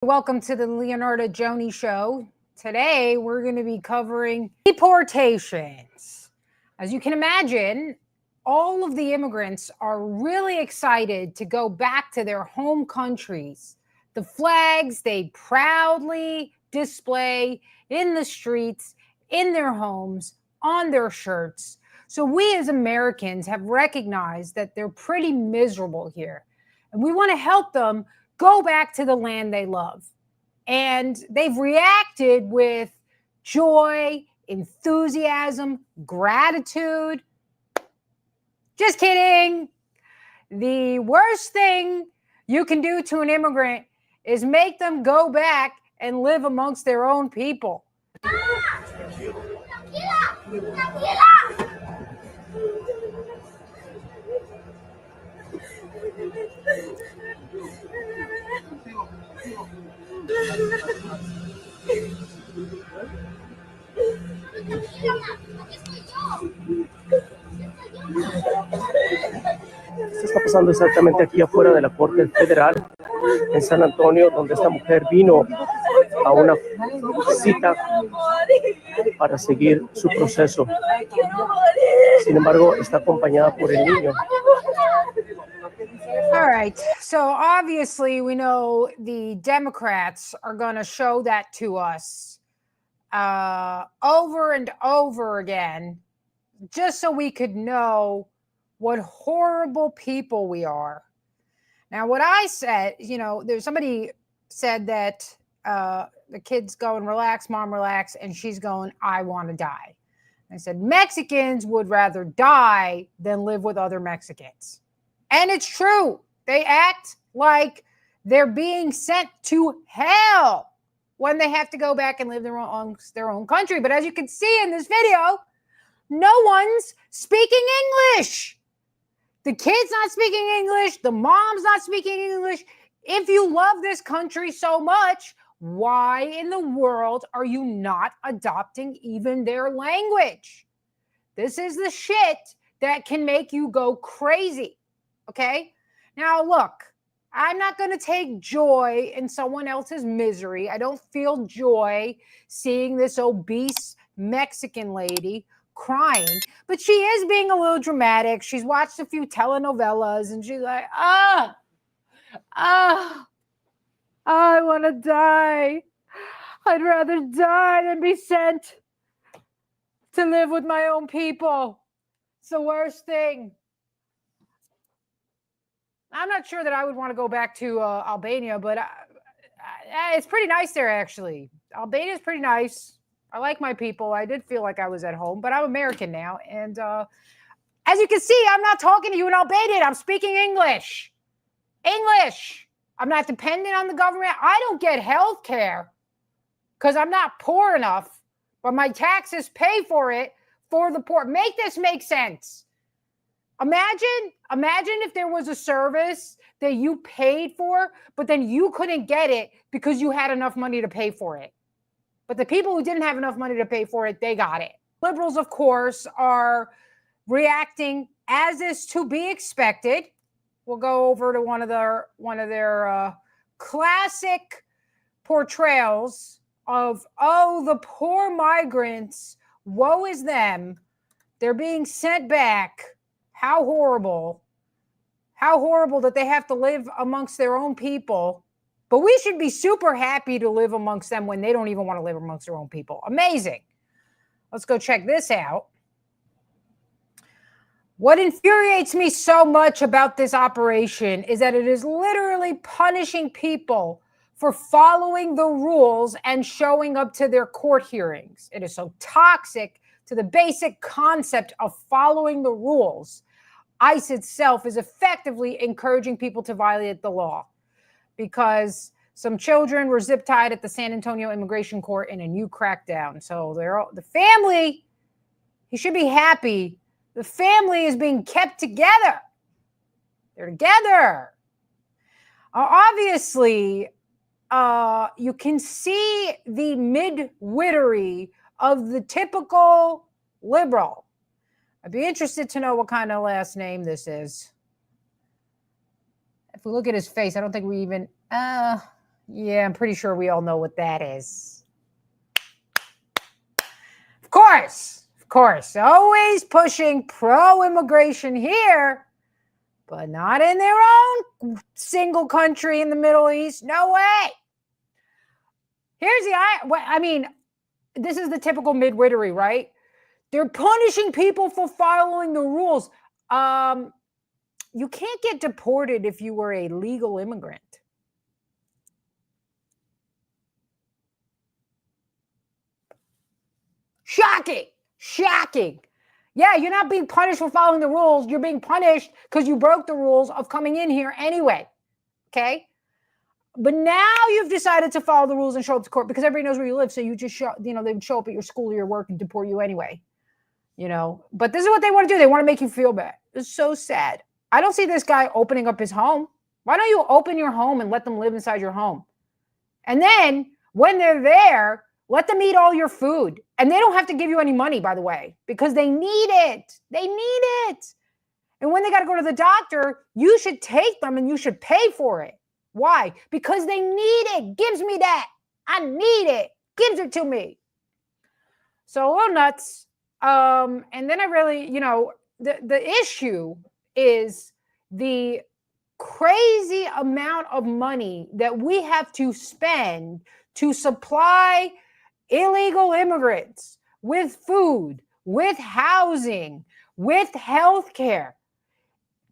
Welcome to the Leonarda Jonie show. Today we're going to be covering deportations. As you can imagine, all of the immigrants are really excited to go back to their home countries. The flags they proudly display in the streets, in their homes, on their shirts. So we as Americans have recognized that they're pretty miserable here, and we want to help them go back to the land they love. And they've reacted with joy, enthusiasm, gratitude. Just kidding. The worst thing you can do to an immigrant is make them go back and live amongst their own people. Esto está pasando exactamente aquí afuera de la Corte Federal en San Antonio, donde esta mujer vino a una cita para seguir su proceso. Sin embargo, está acompañada por el niño. All right. So obviously we know the Democrats are going to show that to us over and over again, just so we could know what horrible people we are. Now, what I said, there's somebody said that the kid's going, relax, mom, relax. And she's going, I want to die. I said, Mexicans would rather die than live with other Mexicans. And it's true. They act like they're being sent to hell when they have to go back and live their own country. But as you can see in this video, no one's speaking English. The kid's not speaking English. The mom's not speaking English. If you love this country so much, why in the world are you not adopting even their language? This is the shit that can make you go crazy. Okay? Now, look, I'm not going to take joy in someone else's misery. I don't feel joy seeing this obese Mexican lady crying, but she is being a little dramatic. She's watched a few telenovelas and she's like, I want to die. I'd rather die than be sent to live with my own people. It's the worst thing. I'm not sure that I would want to go back to Albania, but it's pretty nice there, actually. Albania is pretty nice. I like my people. I did feel like I was at home, but I'm American now. And as you can see, I'm not talking to you in Albanian. I'm speaking English. English. I'm not dependent on the government. I don't get health care because I'm not poor enough, but my taxes pay for it for the poor. Make this make sense. Imagine if there was a service that you paid for, but then you couldn't get it because you had enough money to pay for it. But the people who didn't have enough money to pay for it, they got it. Liberals, of course, are reacting as is to be expected. We'll go over to one of their classic portrayals of, the poor migrants, woe is them. They're being sent back. How horrible that they have to live amongst their own people. But we should be super happy to live amongst them when they don't even want to live amongst their own people. Amazing. Let's go check this out. What infuriates me so much about this operation is that it is literally punishing people for following the rules and showing up to their court hearings. It is so toxic to the basic concept of following the rules. ICE itself is effectively encouraging people to violate the law because some children were zip-tied at the San Antonio Immigration Court in a new crackdown. So the family, he should be happy. The family is being kept together. They're together. Obviously, you can see the midwittery of the typical liberal. I'd be interested to know what kind of last name this is. If we look at his face, I don't think we even, Yeah, I'm pretty sure we all know what that is. Of course, always pushing pro-immigration here, but not in their own single country in the Middle East. No way. I mean, this is the typical midwittery, right? They're punishing people for following the rules. You can't get deported if you were a legal immigrant. Shocking. Yeah, you're not being punished for following the rules. You're being punished because you broke the rules of coming in here anyway. Okay? But now you've decided to follow the rules and show up to court because everybody knows where you live. So you just show, they would show up at your school or your work and deport you anyway. But this is what they want to do. They want to make you feel bad. It's so sad. I don't see this guy opening up his home. Why don't you open your home and let them live inside your home? And then when they're there, let them eat all your food. And they don't have to give you any money, by the way, because they need it. They need it. And when they got to go to the doctor, you should take them and you should pay for it. Why? Because they need it. Gives me that. I need it. Gives it to me. So a little nuts. And then I really, the issue is the crazy amount of money that we have to spend to supply illegal immigrants with food, with housing, with health care.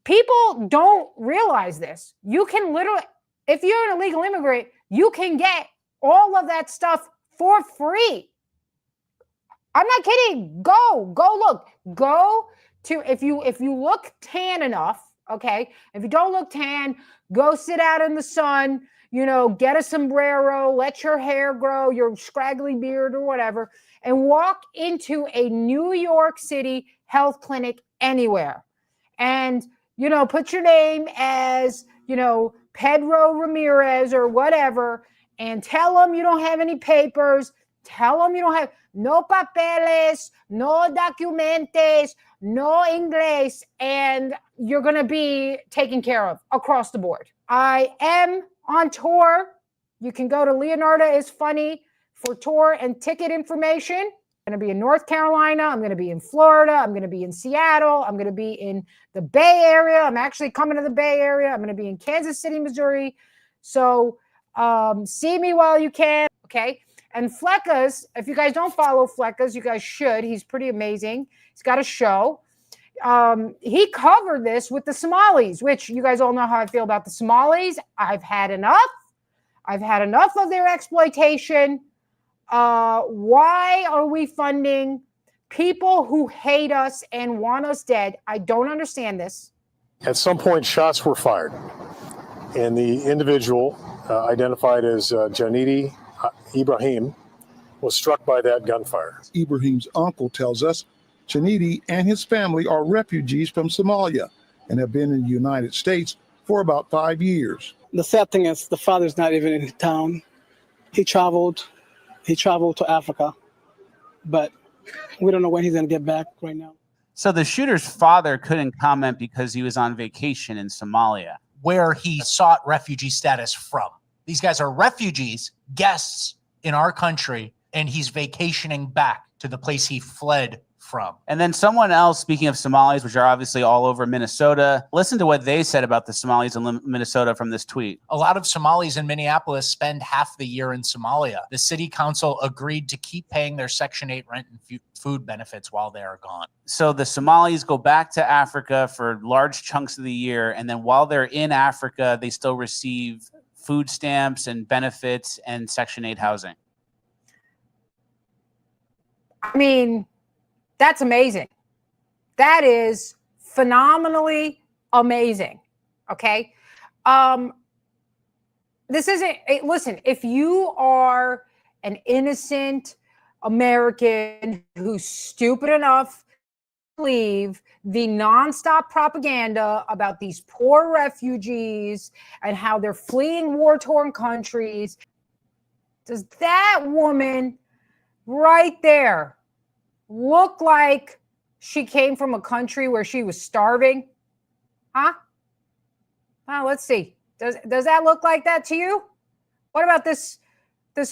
People don't realize this. You can literally, if you're an illegal immigrant, you can get all of that stuff for free. I'm not kidding. Go look. Go to, if you look tan enough, okay? If you don't look tan, go sit out in the sun, get a sombrero, let your hair grow, your scraggly beard or whatever, and walk into a New York City health clinic anywhere. And, put your name as, Pedro Ramirez or whatever, and tell them you don't have any papers. Tell them you don't have no papeles, no documentes, no English, and you're going to be taken care of across the board. I am on tour. You can go to Leonarda is Funny for tour and ticket information. I'm going to be in North Carolina. I'm going to be in Florida. I'm going to be in Seattle. I'm going to be in the Bay Area. I'm actually coming to the Bay Area. I'm going to be in Kansas City, Missouri. So see me while you can, okay? And Fleckas, if you guys don't follow Fleckas, you guys should. He's pretty amazing. He's got a show. He covered this with the Somalis, which you guys all know how I feel about the Somalis. I've had enough. I've had enough of their exploitation. Why are we funding people who hate us and want us dead? I don't understand this. At some point, shots were fired, and the individual identified as Jonie Ibrahim was struck by that gunfire. Ibrahim's uncle tells us Jonie and his family are refugees from Somalia and have been in the United States for about 5 years. The sad thing is the father's not even in town. He traveled to Africa, but we don't know when he's going to get back right now. So the shooter's father couldn't comment because he was on vacation in Somalia, where he sought refugee status from. These guys are refugees, guests in our country, and he's vacationing back to the place he fled from. And then someone else, speaking of Somalis, which are obviously all over Minnesota, listen to what they said about the Somalis in Minnesota from this tweet. A lot of Somalis in Minneapolis spend half the year in Somalia. The city council agreed to keep paying their Section 8 rent and food benefits while they are gone. So the Somalis go back to Africa for large chunks of the year, and then while they're in Africa, they still receive food stamps and benefits and Section 8 housing. I mean, that's amazing. That is phenomenally amazing. Okay. This isn't, listen, if you are an innocent American who's stupid enough to believe the nonstop propaganda about these poor refugees and how they're fleeing war-torn countries, does that woman right there look like she came from a country where she was starving? Huh? Well, let's see. Does that look like that to you? What about this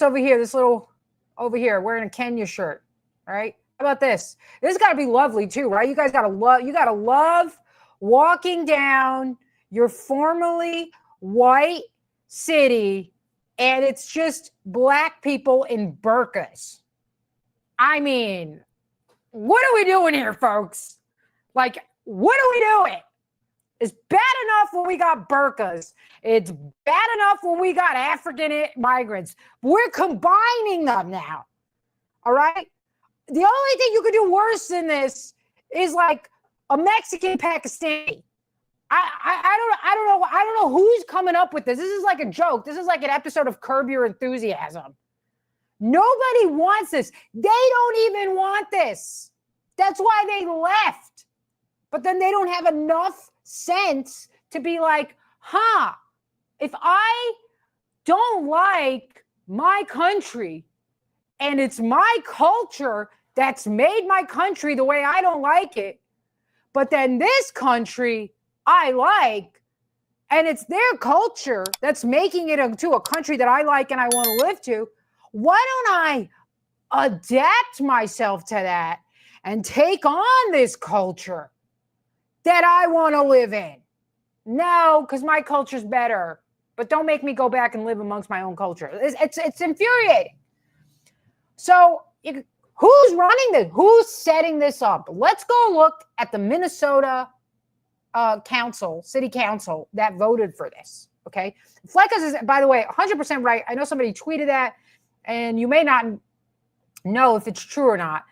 over here, this little over here, wearing a Kenya shirt, right? How about this? This has got to be lovely too, right? You guys got to love walking down your formerly white city and it's just black people in burqas. I mean, what are we doing here, folks? Like, what are we doing? It's bad enough when we got burqas. It's bad enough when we got African migrants. We're combining them now. All right? The only thing you could do worse than this is like a Mexican Pakistani. I don't know who's coming up with this. This is like a joke. This is like an episode of Curb Your Enthusiasm. Nobody wants this. They don't even want this. That's why they left. But then they don't have enough sense to be like, if I don't like my country and it's my culture that's made my country the way I don't like it, but then this country I like, and it's their culture that's making it into a country that I like and I want to live to, why don't I adapt myself to that and take on this culture that I want to live in? No, because my culture's better, but don't make me go back and live amongst my own culture. It's infuriating. So who's running this? Who's setting this up? Let's go look at the Minnesota city council that voted for this. Okay. Fleckus is, by the way, 100% right. I know somebody tweeted that, and you may not know if it's true or not,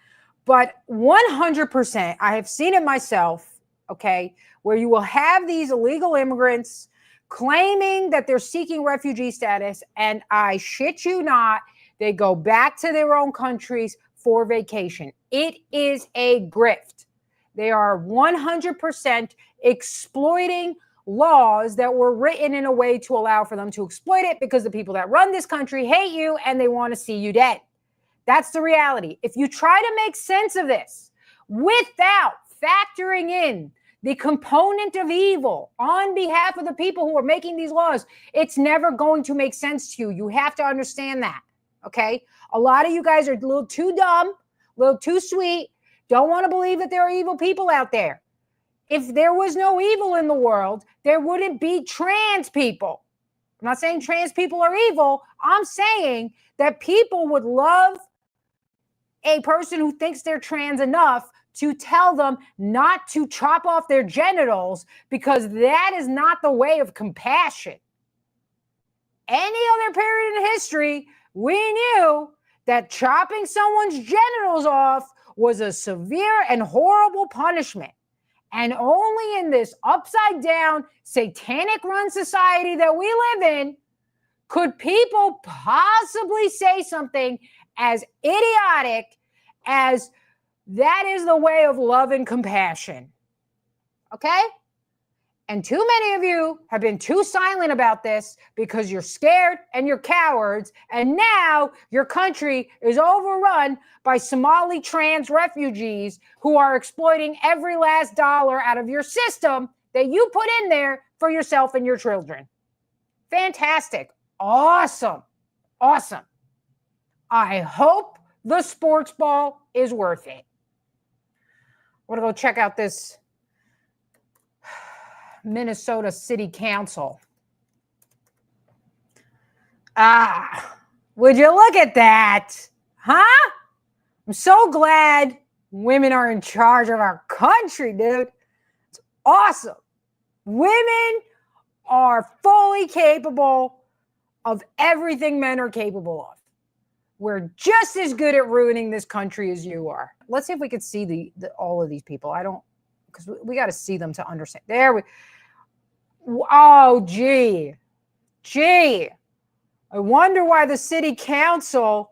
but 100%, I have seen it myself, okay, where you will have these illegal immigrants claiming that they're seeking refugee status, and I shit you not, they go back to their own countries for vacation. It is a grift. They are 100% exploiting laws that were written in a way to allow for them to exploit it, because the people that run this country hate you and they want to see you dead. That's the reality. If you try to make sense of this without factoring in the component of evil on behalf of the people who are making these laws, it's never going to make sense to you. You have to understand that, okay? A lot of you guys are a little too dumb, a little too sweet, don't want to believe that there are evil people out there. If there was no evil in the world, there wouldn't be trans people. I'm not saying trans people are evil. I'm saying that people would love a person who thinks they're trans enough to tell them not to chop off their genitals, because that is not the way of compassion. Any other period in history, we knew that chopping someone's genitals off was a severe and horrible punishment. And only in this upside down, satanic run society that we live in could people possibly say something as idiotic as that is the way of love and compassion. Okay? And too many of you have been too silent about this because you're scared and you're cowards. And now your country is overrun by Somali trans refugees who are exploiting every last dollar out of your system that you put in there for yourself and your children. Fantastic. Awesome. Awesome. I hope the sports ball is worth it. I'm going to go check out this Minnesota City Council. Would you look at that? Huh? I'm so glad women are in charge of our country, dude. It's awesome. Women are fully capable of everything men are capable of. We're just as good at ruining this country as you are. Let's see if we could see all of these people. Because we got to see them to understand. There we. Oh, gee. I wonder why the city council.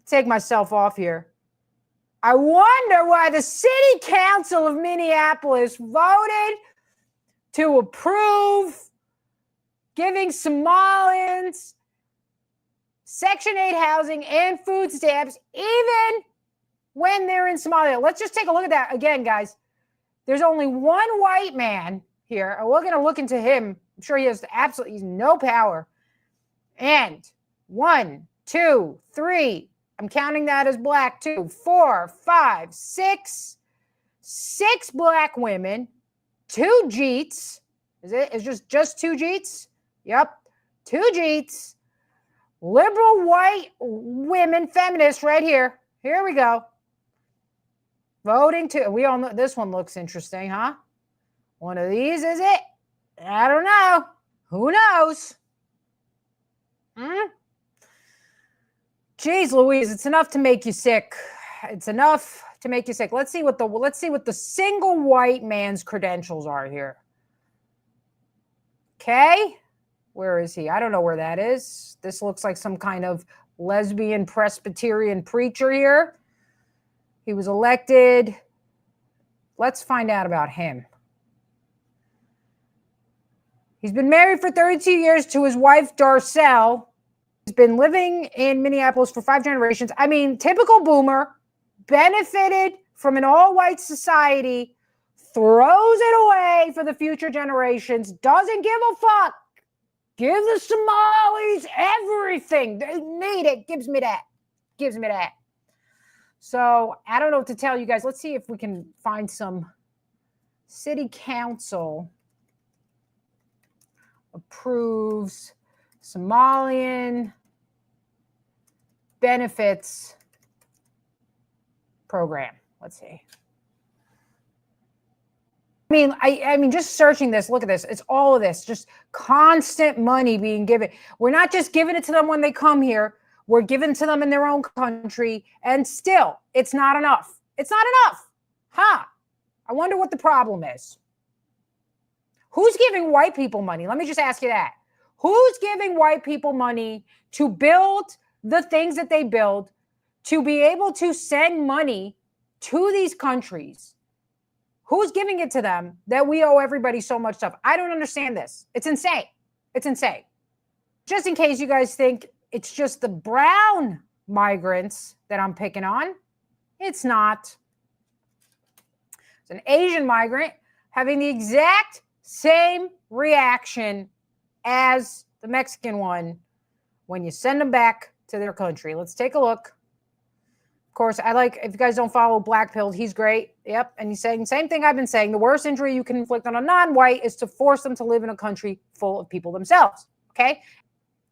Take myself off here. I wonder why the city council of Minneapolis voted to approve giving Somalians Section 8 housing and food stamps, even when they're in Somalia. Let's just take a look at that again, guys. There's only one white man here, and we're going to look into him. I'm sure he has he's no power. And 1, 2, 3. I'm counting that as black too. 4, 5, 6. 6 black women. 2 Jeets. Is it? It's just 2 Jeets? Yep. 2 Jeets. Liberal white women, feminists right here. Here we go. Voting to, we all know this one looks interesting, huh? One of these, is it? I don't know. Who knows? Jeez Louise, it's enough to make you sick. It's enough to make you sick. Let's see what the single white man's credentials are here. Okay. Where is he? I don't know where that is. This looks like some kind of lesbian Presbyterian preacher here. He was elected. Let's find out about him. He's been married for 32 years to his wife, Darcel. He's been living in Minneapolis for 5 generations. I mean, typical boomer, benefited from an all-white society, throws it away for the future generations, doesn't give a fuck. Give the Somalis everything. They need it. Gives me that. So I don't know what to tell you guys. Let's see if we can find some city council approves Somalian benefits program. Let's see. I mean, just searching this, look at this. It's all of this, just constant money being given. We're not just giving it to them when they come here. We're giving to them in their own country. And still, it's not enough. It's not enough. Huh? I wonder what the problem is. Who's giving white people money? Let me just ask you that. Who's giving white people money to build the things that they build, to be able to send money to these countries? Who's giving it to them that we owe everybody so much stuff? I don't understand this. It's insane. It's insane. Just in case you guys think it's just the brown migrants that I'm picking on, it's not. It's an Asian migrant having the exact same reaction as the Mexican one when you send them back to their country. Let's take a look. Of course, if you guys don't follow Black Pilled, he's great. Yep. And he's saying the same thing I've been saying. The worst injury you can inflict on a non-white is to force them to live in a country full of people themselves. Okay.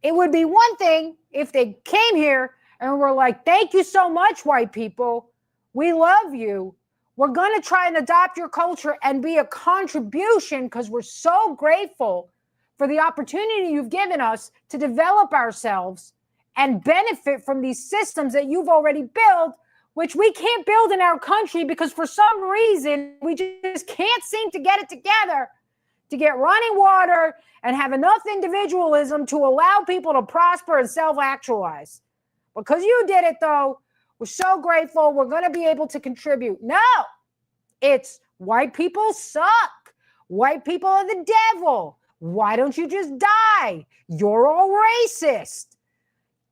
It would be one thing if they came here and were like, thank you so much, white people. We love you. We're going to try and adopt your culture and be a contribution because we're so grateful for the opportunity you've given us to develop ourselves and benefit from these systems that you've already built, which we can't build in our country because for some reason we just can't seem to get it together to get running water and have enough individualism to allow people to prosper and self-actualize. Because you did it, though, we're so grateful. We're going to be able to contribute. No, it's white people suck. White people are the devil. Why don't you just die? You're all racist.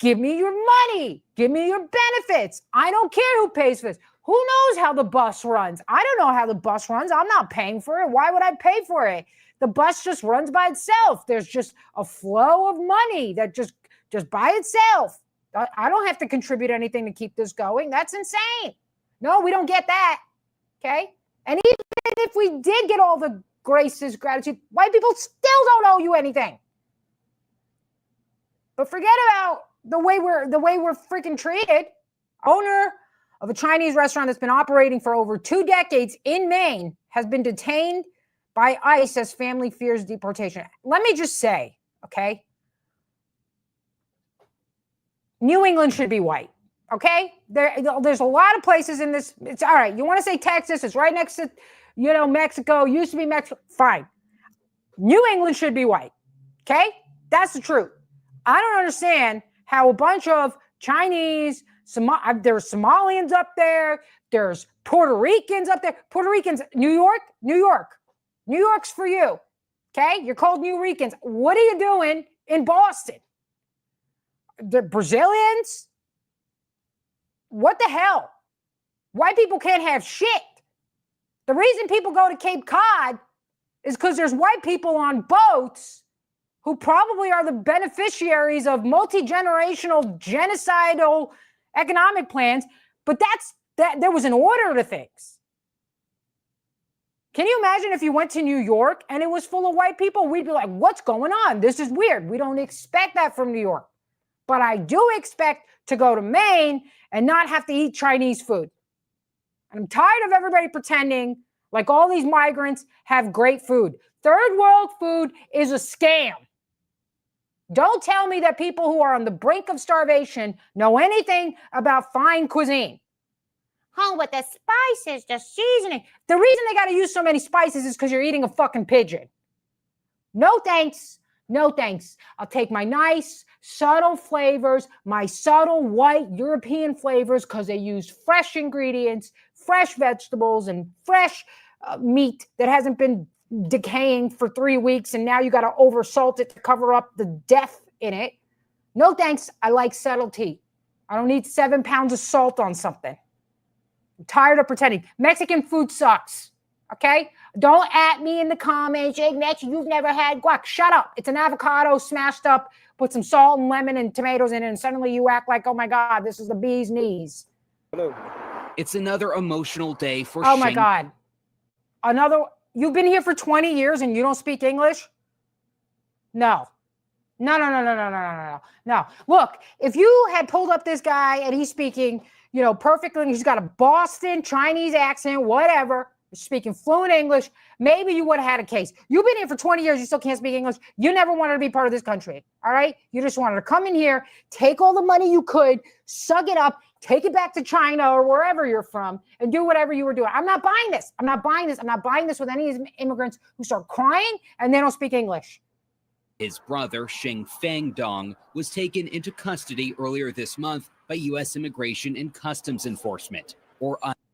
Give me your money. Give me your benefits. I don't care who pays for this. Who knows how the bus runs? I don't know how the bus runs. I'm not paying for it. Why would I pay for it? The bus just runs by itself. There's just a flow of money that just by itself. I don't have to contribute anything to keep this going. That's insane. No, we don't get that. Okay? And even if we did get all the graces, gratitude, white people still don't owe you anything. But forget about the way we're freaking treated. Owner of a Chinese restaurant that's been operating for over 2 decades in Maine has been detained by ICE as family fears deportation. Let me just say, okay? New England should be white, okay? There's a lot of places in this. It's all right. You want to say Texas? It's right next to, Mexico. Used to be Mexico. Fine. New England should be white, okay? That's the truth. I don't understand how a bunch of Chinese, there's Somalians up there. There's Puerto Ricans up there. Puerto Ricans, New York's for you, okay? You're called New Ricans. What are you doing in Boston? The Brazilians? What the hell? White people can't have shit. The reason people go to Cape Cod is because there's white people on boats who probably are the beneficiaries of multi-generational genocidal economic plans, but there was an order to things. Can you imagine if you went to New York and it was full of white people? We'd be like, what's going on? This is weird. We don't expect that from New York. But I do expect to go to Maine and not have to eat Chinese food. I'm tired of everybody pretending like all these migrants have great food. Third world food is a scam. Don't tell me that people who are on the brink of starvation know anything about fine cuisine. Oh, but the spices, the seasoning. The reason they got to use so many spices is because you're eating a fucking pigeon. No thanks. No thanks. I'll take my nice, subtle flavors, my subtle white European flavors, because they use fresh ingredients, fresh vegetables, and fresh meat that hasn't been decaying for 3 weeks, and now you got to oversalt it to cover up the death in it. No thanks. I like subtlety. I don't need 7 pounds of salt on something. I'm tired of pretending. Mexican food sucks. Okay? Don't at me in the comments. Ignacio, you've never had guac. Shut up. It's an avocado smashed up, put some salt and lemon and tomatoes in it, and suddenly you act like, oh my God, this is the bee's knees. It's another emotional day for Oh my God. You've been here for 20 years and you don't speak English? No. No. Look, if you had pulled up this guy and he's speaking, perfect English, he's got a Boston Chinese accent, whatever, speaking fluent English, maybe you would have had a case. You've been here for 20 years, you still can't speak English. You never wanted to be part of this country, all right? You just wanted to come in here, take all the money you could, suck it up, take it back to China or wherever you're from, and do whatever you were doing. I'm not buying this. I'm not buying this with any of these immigrants who start crying and they don't speak English. His brother, Feng Dong, was taken into custody earlier this month by U.S. Immigration and Customs Enforcement.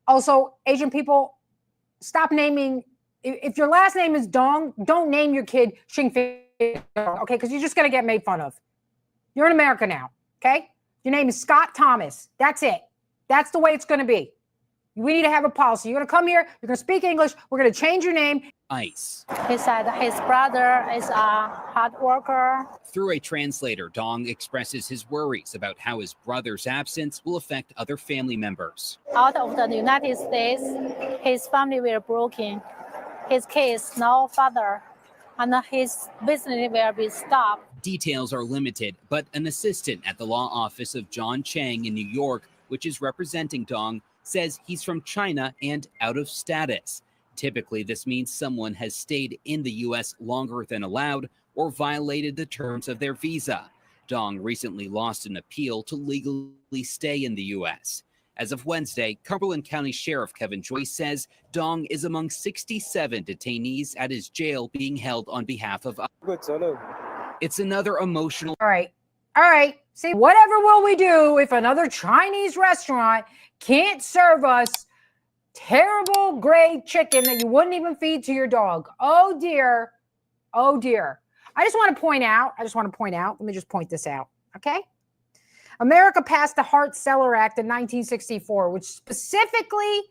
Also, Asian people, stop naming. If your last name is Dong, don't name your kid Feng Dong, okay? Because you're just going to get made fun of. You're in America now, okay? Your name is Scott Thomas. That's it. That's the way it's going to be. We need to have a policy. You're going to come here. You're going to speak English. We're going to change your name. ICE. He said his brother is a hard worker. Through a translator, Dong expresses his worries about how his brother's absence will affect other family members. Out of the United States, his family will be broken. His kids, no father, and his business will be stopped. Details are limited, but an assistant at the law office of John Chang in New York, which is representing Dong, says he's from China and out of status. Typically, this means someone has stayed in the U.S. longer than allowed or violated the terms of their visa. Dong recently lost an appeal to legally stay in the U.S. As of Wednesday, Cumberland County Sheriff Kevin Joyce says Dong is among 67 detainees at his jail being held on behalf of others. It's another emotional... All right. See, whatever will we do if another Chinese restaurant can't serve us terrible gray chicken that you wouldn't even feed to your dog? Oh dear. I just want to point out, let me just point this out, okay? America passed the Hart-Celler Act in 1964, which specifically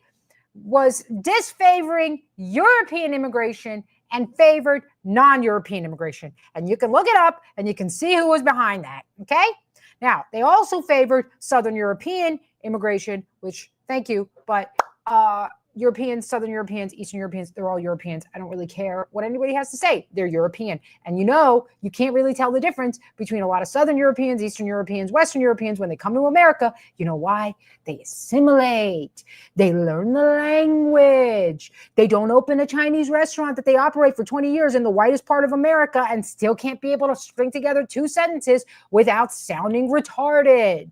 was disfavoring European immigration and favored non-European immigration. And you can look it up and you can see who was behind that, okay? Now, they also favored Southern European immigration, which, thank you, but Europeans, Southern Europeans, Eastern Europeans, they're all Europeans. I don't really care what anybody has to say. They're European. And you can't really tell the difference between a lot of Southern Europeans, Eastern Europeans, Western Europeans when they come to America. You know why? They assimilate. They learn the language. They don't open a Chinese restaurant that they operate for 20 years in the whitest part of America and still can't be able to string together 2 sentences without sounding retarded.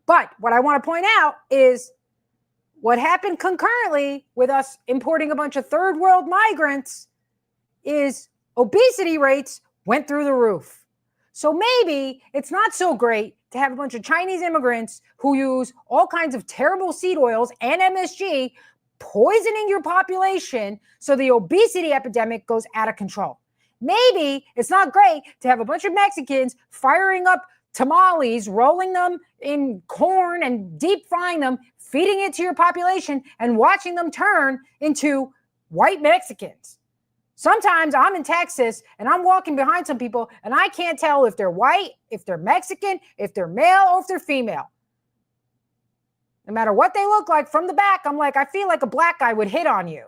But what I want to point out is what happened concurrently with us importing a bunch of third world migrants is obesity rates went through the roof. So maybe it's not so great to have a bunch of Chinese immigrants who use all kinds of terrible seed oils and MSG poisoning your population so the obesity epidemic goes out of control. Maybe it's not great to have a bunch of Mexicans firing up tamales, rolling them in corn and deep frying them, feeding it to your population and watching them turn into white Mexicans. Sometimes I'm in Texas and I'm walking behind some people and I can't tell if they're white, if they're Mexican, if they're male, or if they're female. No matter what they look like from the back, I'm like, I feel like a black guy would hit on you.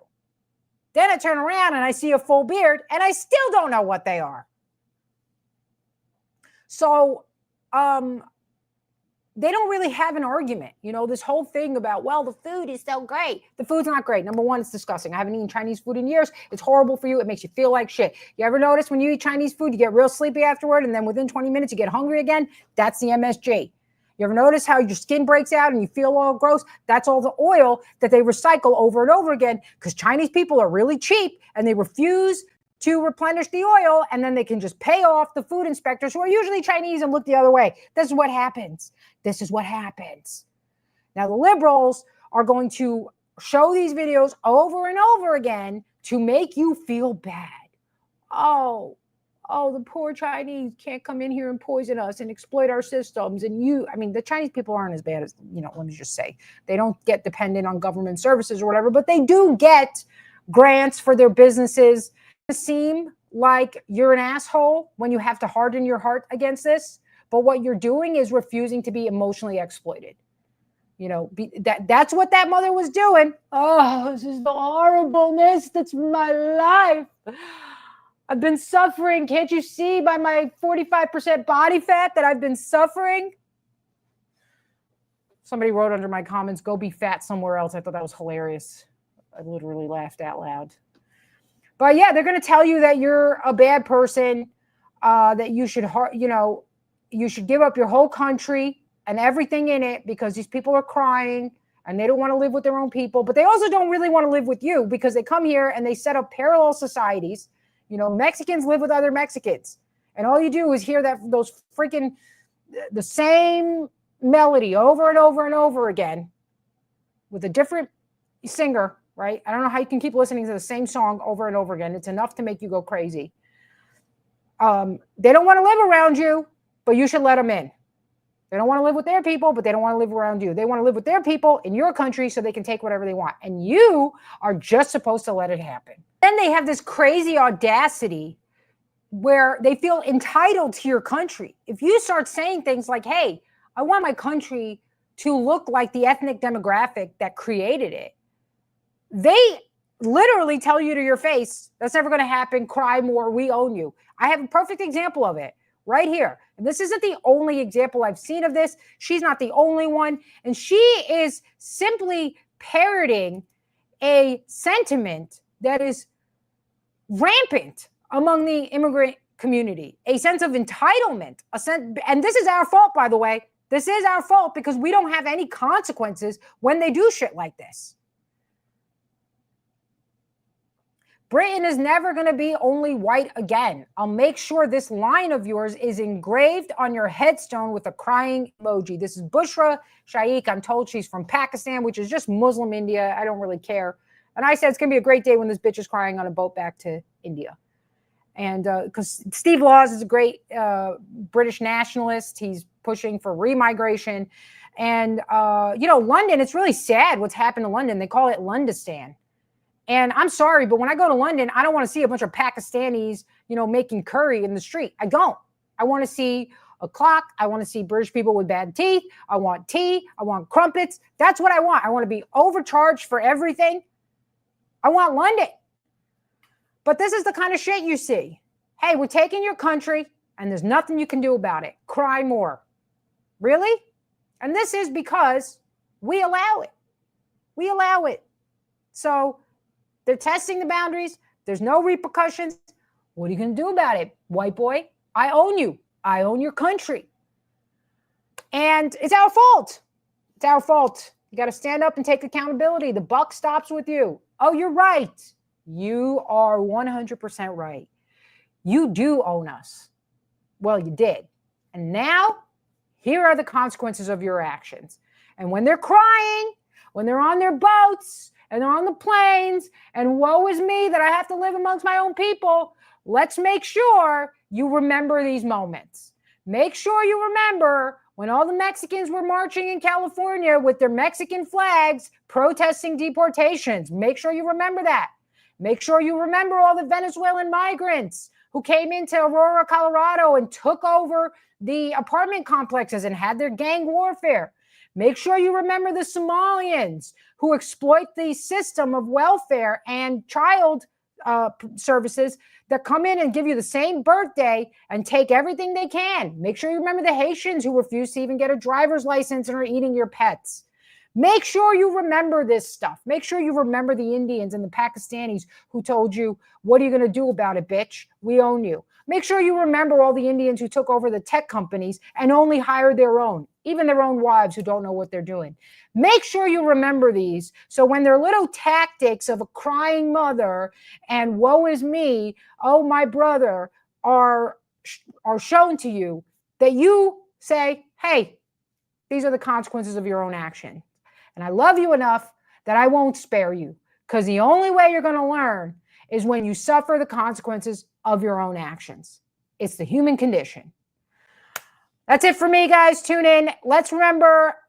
Then I turn around and I see a full beard and I still don't know what they are. So, they don't really have an argument. You know, this whole thing about, well, the food is so great. The food's not great. Number one, it's disgusting. I haven't eaten Chinese food in years. It's horrible for you. It makes you feel like shit. You ever notice when you eat Chinese food, you get real sleepy afterward, and then within 20 minutes, you get hungry again? That's the MSG. You ever notice how your skin breaks out and you feel all gross? That's all the oil that they recycle over and over again, because Chinese people are really cheap and they refuse to replenish the oil, and then they can just pay off the food inspectors, who are usually Chinese, and look the other way. This is what happens. This is what happens. Now, the liberals are going to show these videos over and over again to make you feel bad. Oh, the poor Chinese can't come in here and poison us and exploit our systems. And the Chinese people aren't as bad as, let me just say. They don't get dependent on government services or whatever, but they do get grants for their businesses. Seem like you're an asshole when you have to harden your heart against this, but what you're doing is refusing to be emotionally exploited. That's what that mother was doing. Oh, this is the horribleness that's my life. I've been suffering. Can't you see by my 45% body fat that I've been suffering? Somebody wrote under my comments, go be fat somewhere else. I thought that was hilarious. I literally laughed out loud. But yeah, they're going to tell you that you're a bad person, that you should give up your whole country and everything in it because these people are crying and they don't want to live with their own people. But they also don't really want to live with you because they come here and they set up parallel societies. Mexicans live with other Mexicans. And all you do is hear the same melody over and over and over again with a different singer. Right? I don't know how you can keep listening to the same song over and over again. It's enough to make you go crazy. They don't want to live around you, but you should let them in. They don't want to live with their people, but they don't want to live around you. They want to live with their people in your country so they can take whatever they want. And you are just supposed to let it happen. Then they have this crazy audacity where they feel entitled to your country. If you start saying things like, hey, I want my country to look like the ethnic demographic that created it, they literally tell you to your face, that's never going to happen. Cry more. We own you. I have a perfect example of it right here. And this isn't the only example I've seen of this. She's not the only one. And she is simply parroting a sentiment that is rampant among the immigrant community, a sense of entitlement, and this is our fault, by the way. This is our fault because we don't have any consequences when they do shit like this. Britain is never going to be only white again. I'll make sure this line of yours is engraved on your headstone with a crying emoji. This is Bushra Shaikh. I'm told she's from Pakistan, which is just Muslim India. I don't really care. And I said it's going to be a great day when this bitch is crying on a boat back to India. And because Steve Laws is a great British nationalist. He's pushing for remigration. And, London, it's really sad what's happened to London. They call it Londistan. And I'm sorry, but when I go to London, I don't want to see a bunch of Pakistanis, making curry in the street. I don't. I want to see a clock. I want to see British people with bad teeth. I want tea. I want crumpets. That's what I want. I want to be overcharged for everything. I want London. But this is the kind of shit you see. Hey, we're taking your country and there's nothing you can do about it. Cry more. Really? And this is because we allow it. We allow it. So they're testing the boundaries. There's no repercussions. What are you going to do about it, white boy? I own you. I own your country. And it's our fault. It's our fault. You got to stand up and take accountability. The buck stops with you. Oh, you're right. You are 100% right. You do own us. Well, you did. And now, here are the consequences of your actions. And when they're crying, when they're on their boats, and they're on the planes, and woe is me that I have to live amongst my own people, let's make sure you remember these moments. Make sure you remember when all the Mexicans were marching in California with their Mexican flags protesting deportations. Make sure you remember that. Make sure you remember all the Venezuelan migrants who came into Aurora, Colorado and took over the apartment complexes and had their gang warfare. Make sure you remember the Somalians who exploit the system of welfare and child services that come in and give you the same birthday and take everything they can. Make sure you remember the Haitians who refuse to even get a driver's license and are eating your pets. Make sure you remember this stuff. Make sure you remember the Indians and the Pakistanis who told you, what are you going to do about it, bitch? We own you. Make sure you remember all the Indians who took over the tech companies and only hired their own, even their own wives who don't know what they're doing. Make sure you remember these so when their little tactics of a crying mother and woe is me, oh, my brother, are shown to you, that you say, hey, these are the consequences of your own action. And I love you enough that I won't spare you, because the only way you're going to learn is when you suffer the consequences of your own actions. It's the human condition. That's it for me, guys. Tune in. Let's remember